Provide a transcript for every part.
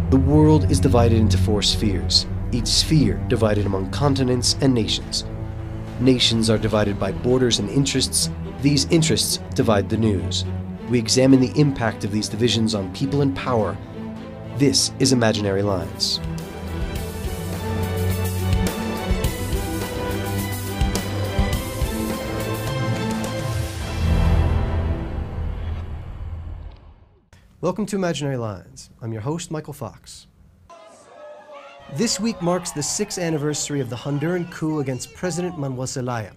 The world is divided into 4 spheres, each sphere divided among continents and nations. Nations are divided by borders and interests. These interests divide the news. We examine the impact of these divisions on people and power. This is Imaginary Lines. Welcome to Imaginary Lines. I'm your host, Michael Fox. This week marks the 6th anniversary of the Honduran coup against President Manuel Zelaya.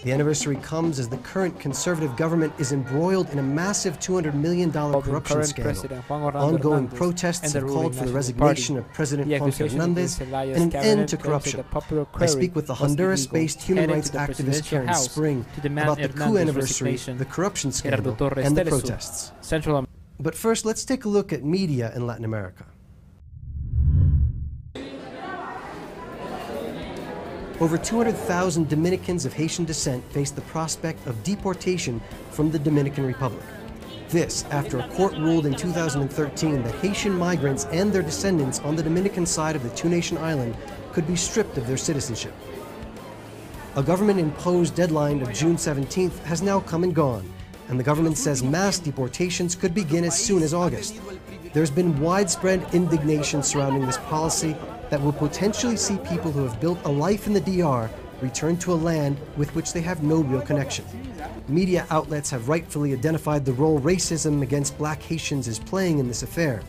The anniversary comes as the current conservative government is embroiled in a massive $200 million corruption scandal. Ongoing protests have called for the resignation of President Juan Hernandez and an end to corruption. I speak with the Honduras-based human rights activist Karen Spring about the coup anniversary, the corruption scandal, and the protests. But first, let's take a look at media in Latin America. Over 200,000 Dominicans of Haitian descent face the prospect of deportation from the Dominican Republic. This after a court ruled in 2013 that Haitian migrants and their descendants on the Dominican side of the two-nation island could be stripped of their citizenship. A government-imposed deadline of June 17th has now come and gone, and the government says mass deportations could begin as soon as August. There's been widespread indignation surrounding this policy that will potentially see people who have built a life in the DR return to a land with which they have no real connection. Media outlets have rightfully identified the role racism against black Haitians is playing in this affair.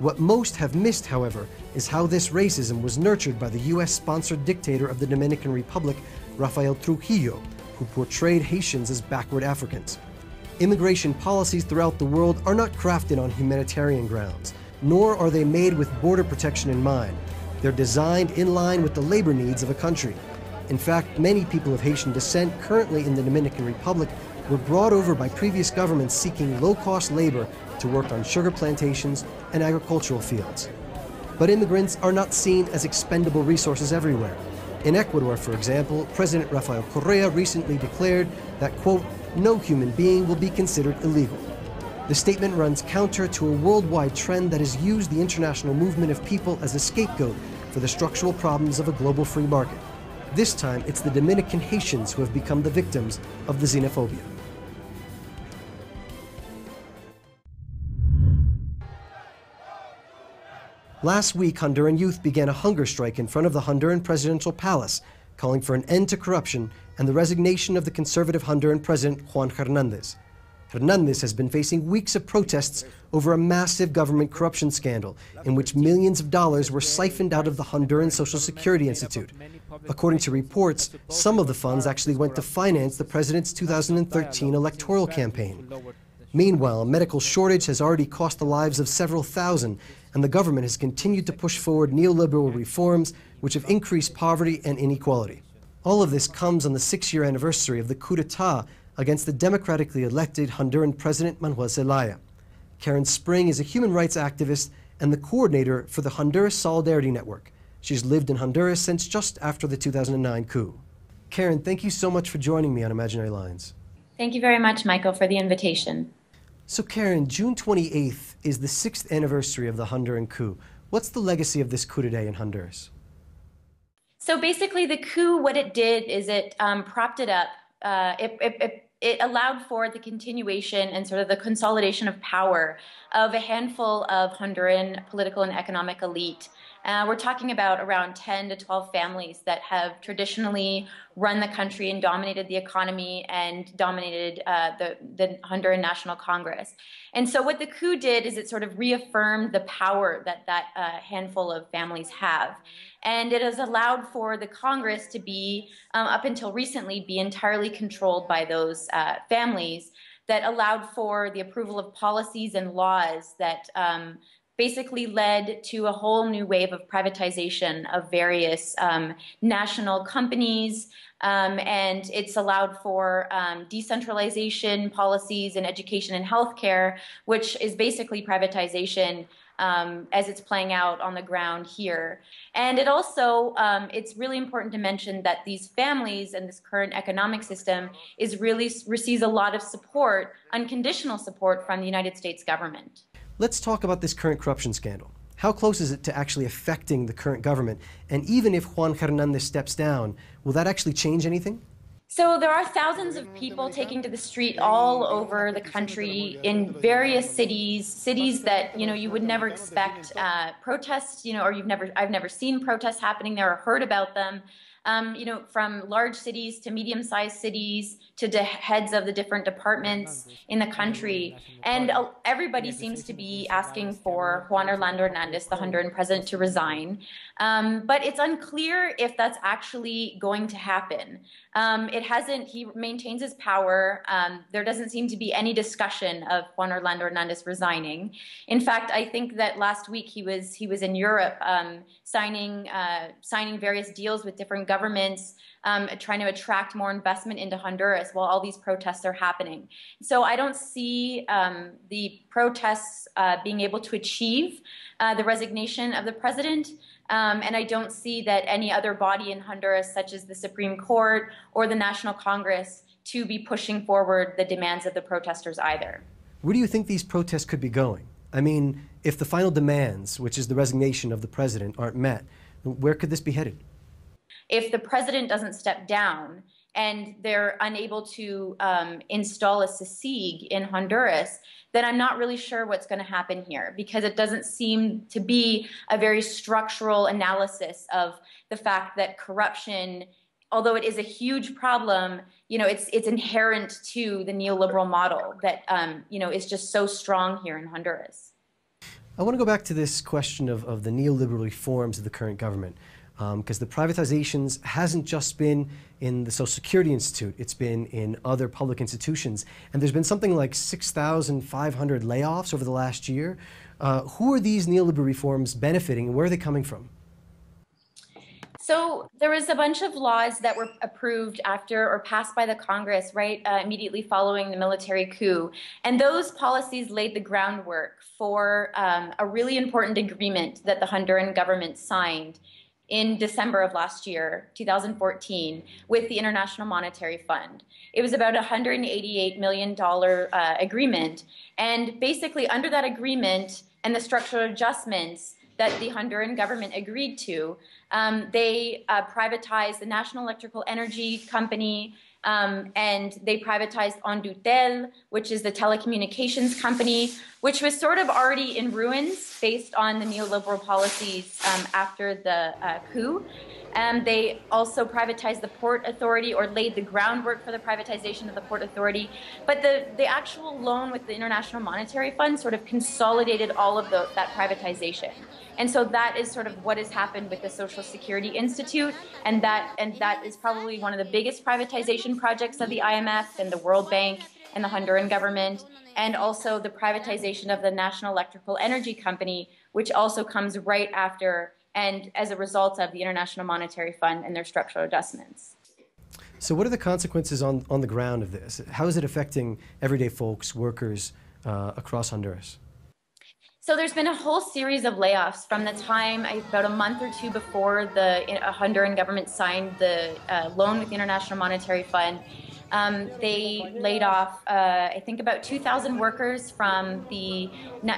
What most have missed, however, is how this racism was nurtured by the US-sponsored dictator of the Dominican Republic, Rafael Trujillo, who portrayed Haitians as backward Africans. Immigration policies throughout the world are not crafted on humanitarian grounds, nor are they made with border protection in mind. They're designed in line with the labor needs of a country. In fact, many people of Haitian descent currently in the Dominican Republic were brought over by previous governments seeking low-cost labor to work on sugar plantations and agricultural fields. But immigrants are not seen as expendable resources everywhere. In Ecuador, for example, President Rafael Correa recently declared that, quote, no human being will be considered illegal. The statement runs counter to a worldwide trend that has used the international movement of people as a scapegoat for the structural problems of a global free market. This time, it's the Dominican Haitians who have become the victims of the xenophobia. Last week, Honduran youth began a hunger strike in front of the Honduran presidential palace, calling for an end to corruption and the resignation of the conservative Honduran president Juan Hernandez. Hernandez has been facing weeks of protests over a massive government corruption scandal in which millions of dollars were siphoned out of the Honduran Social Security Institute. According to reports, some of the funds actually went to finance the president's 2013 electoral campaign. Meanwhile, a medical shortage has already cost the lives of several thousand, and the government has continued to push forward neoliberal reforms which have increased poverty and inequality. All of this comes on the 6-year anniversary of the coup d'etat against the democratically elected Honduran President Manuel Zelaya. Karen Spring is a human rights activist and the coordinator for the Honduran Solidarity Network. She's lived in Honduras since just after the 2009 coup. Karen, thank you so much for joining me on Imaginary Lines. Thank you very much, Michael, for the invitation. So Karen, June 28th is the 6th anniversary of the Honduran coup. What's the legacy of this coup today in Honduras? So basically the coup, what it did is it propped it up. It allowed for the continuation and sort of the consolidation of power of a handful of Honduran political and economic elite. We're talking about around 10 to 12 families that have traditionally run the country and dominated the economy and dominated the Honduran National Congress. And so what the coup did is it sort of reaffirmed the power that handful of families have. And it has allowed for the Congress to be, up until recently, be entirely controlled by those families that allowed for the approval of policies and laws that basically led to a whole new wave of privatization of various national companies, and it's allowed for decentralization policies in education and healthcare, which is basically privatization as it's playing out on the ground here. And it also, it's really important to mention that these families and this current economic system receives a lot of support, unconditional support from the United States government. Let's talk about this current corruption scandal. How close is it to actually affecting the current government? And even if Juan Hernandez steps down, will that actually change anything? So there are thousands of people taking to the street all over the country in various cities that you would never expect protests, or I've never seen protests happening there or heard about them. From large cities to medium-sized cities to the heads of the different departments in the country. And everybody seems to be asking for Juan Orlando Hernandez, the Honduran president, to resign. But it's unclear if that's actually going to happen. He maintains his power. There doesn't seem to be any discussion of Juan Orlando Hernandez resigning. In fact, I think that last week he was in Europe signing various deals with different governments, trying to attract more investment into Honduras while all these protests are happening. So I don't see the protests being able to achieve the resignation of the president. And I don't see that any other body in Honduras, such as the Supreme Court or the National Congress, to be pushing forward the demands of the protesters either. Where do you think these protests could be going? I mean, if the final demands, which is the resignation of the president, aren't met, where could this be headed? If the president doesn't step down and they're unable to install a SECIG in Honduras, then I'm not really sure what's going to happen here, because it doesn't seem to be a very structural analysis of the fact that corruption, although it is a huge problem, it's inherent to the neoliberal model that is just so strong here in Honduras. I want to go back to this question of the neoliberal reforms of the current government. Because the privatizations hasn't just been in the Social Security Institute, it's been in other public institutions. And there's been something like 6,500 layoffs over the last year. Who are these neoliberal reforms benefiting, and where are they coming from? So there was a bunch of laws that were approved after or passed by the Congress, immediately following the military coup. And those policies laid the groundwork for a really important agreement that the Honduran government signed in December of last year, 2014, with the International Monetary Fund. It was about a $188 million agreement. And basically, under that agreement and the structural adjustments that the Honduran government agreed to, they privatized the National Electrical Energy Company, and they privatized Hondutel, which is the telecommunications company, which was sort of already in ruins based on the neoliberal policies after the coup. They also privatized the Port Authority, or laid the groundwork for the privatization of the Port Authority. But the actual loan with the International Monetary Fund sort of consolidated all of that privatization. And so that is sort of what has happened with the Social Security Institute, and that is probably one of the biggest privatization projects of the IMF and the World Bank and the Honduran government, and also the privatization of the National Electrical Energy Company, which also comes right after and as a result of the International Monetary Fund and their structural adjustments. So what are the consequences on the ground of this? How is it affecting everyday folks, workers across Honduras? So there's been a whole series of layoffs from the time, about a month or two before the Honduran government signed the loan with the International Monetary Fund. They laid off, I think, about 2,000 workers from the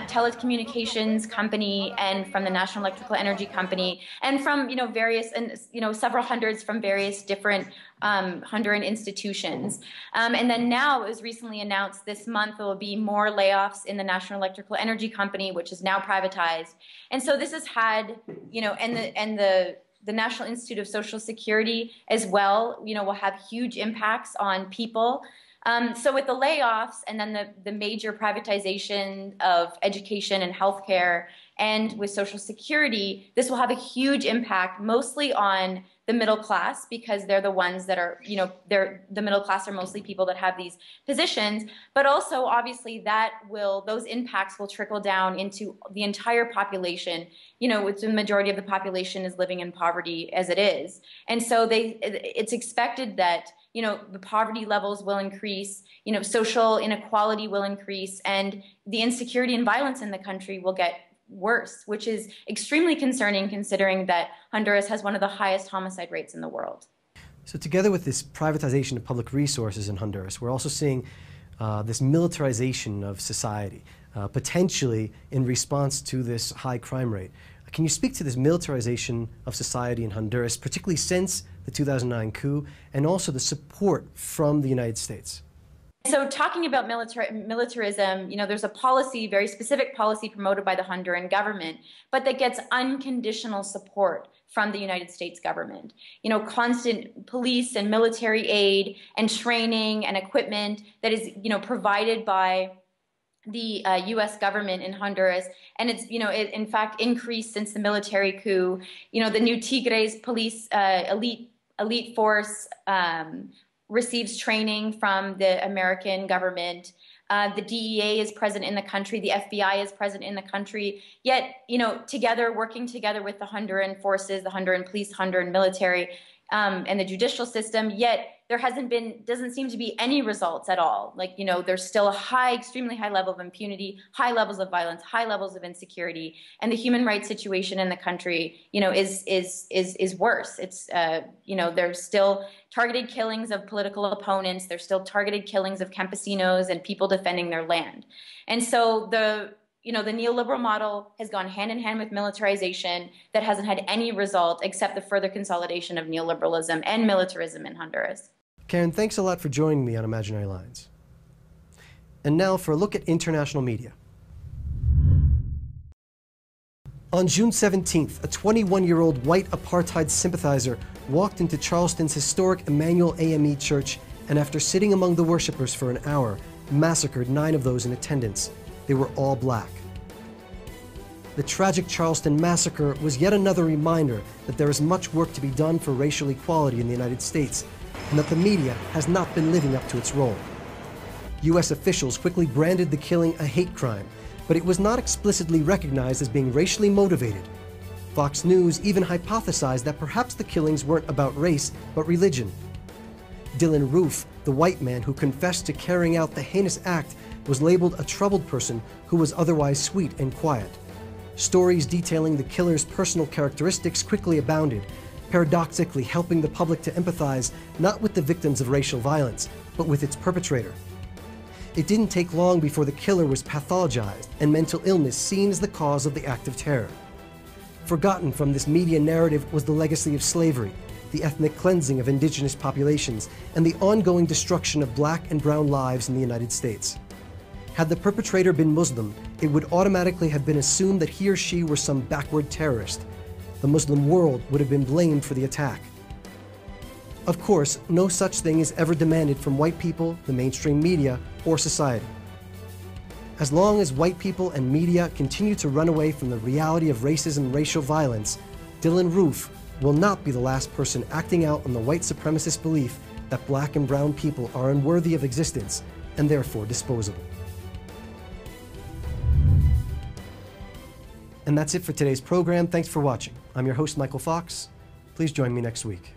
telecommunications company and from the National Electrical Energy Company, and from various, and several hundreds from various different Honduran institutions. And then now it was recently announced this month there will be more layoffs in the National Electrical Energy Company, which is now privatized. And so this has had, and the National Institute of Social Security as well, will have huge impacts on people. So with the layoffs and then the major privatization of education and healthcare, and with Social Security, this will have a huge impact mostly on the middle class, because they're the ones that are, the middle class are mostly people that have these positions, but also obviously those impacts will trickle down into the entire population, which the majority of the population is living in poverty as it is. And so it's expected that, the poverty levels will increase, social inequality will increase, and the insecurity and violence in the country will get worse, which is extremely concerning considering that Honduras has one of the highest homicide rates in the world. So together with this privatization of public resources in Honduras, we're also seeing this militarization of society. potentially in response to this high crime rate. Can you speak to this militarization of society in Honduras, particularly since the 2009 coup, and also the support from the United States? So talking about militarism, there's a policy, very specific policy promoted by the Honduran government, but that gets unconditional support from the United States government. Constant police and military aid and training and equipment that is, provided by the U.S. government in Honduras, and it's it in fact increased since the military coup. The new Tigres police elite force receives training from the American government. The DEA is present in the country. The FBI is present in the country. Yet, working together with the Honduran forces, the Honduran police, Honduran military, and the judicial system, yet there doesn't seem to be any results at all. There's still a extremely high level of impunity, high levels of violence, high levels of insecurity, and the human rights situation in the country, is worse. It's, there's still targeted killings of political opponents. There's still targeted killings of campesinos and people defending their land. And so the neoliberal model has gone hand in hand with militarization that hasn't had any result except the further consolidation of neoliberalism and militarism in Honduras. Karen, thanks a lot for joining me on Imaginary Lines. And now for a look at international media. On June 17th, a 21-year-old white apartheid sympathizer walked into Charleston's historic Emmanuel AME church and, after sitting among the worshippers for an hour, massacred 9 of those in attendance. They were all black. The tragic Charleston massacre was yet another reminder that there is much work to be done for racial equality in the United States, and that the media has not been living up to its role. U.S. officials quickly branded the killing a hate crime, but it was not explicitly recognized as being racially motivated. Fox News even hypothesized that perhaps the killings weren't about race, but religion. Dylan Roof, the white man who confessed to carrying out the heinous act, was labeled a troubled person who was otherwise sweet and quiet. Stories detailing the killer's personal characteristics quickly abounded, paradoxically helping the public to empathize not with the victims of racial violence, but with its perpetrator. It didn't take long before the killer was pathologized and mental illness seen as the cause of the act of terror. Forgotten from this media narrative was the legacy of slavery, the ethnic cleansing of indigenous populations, and the ongoing destruction of black and brown lives in the United States. Had the perpetrator been Muslim, it would automatically have been assumed that he or she were some backward terrorist. The Muslim world would have been blamed for the attack. Of course, no such thing is ever demanded from white people, the mainstream media, or society. As long as white people and media continue to run away from the reality of racism and racial violence, Dylan Roof will not be the last person acting out on the white supremacist belief that black and brown people are unworthy of existence and therefore disposable. And that's it for today's program. Thanks for watching. I'm your host, Michael Fox. Please join me next week.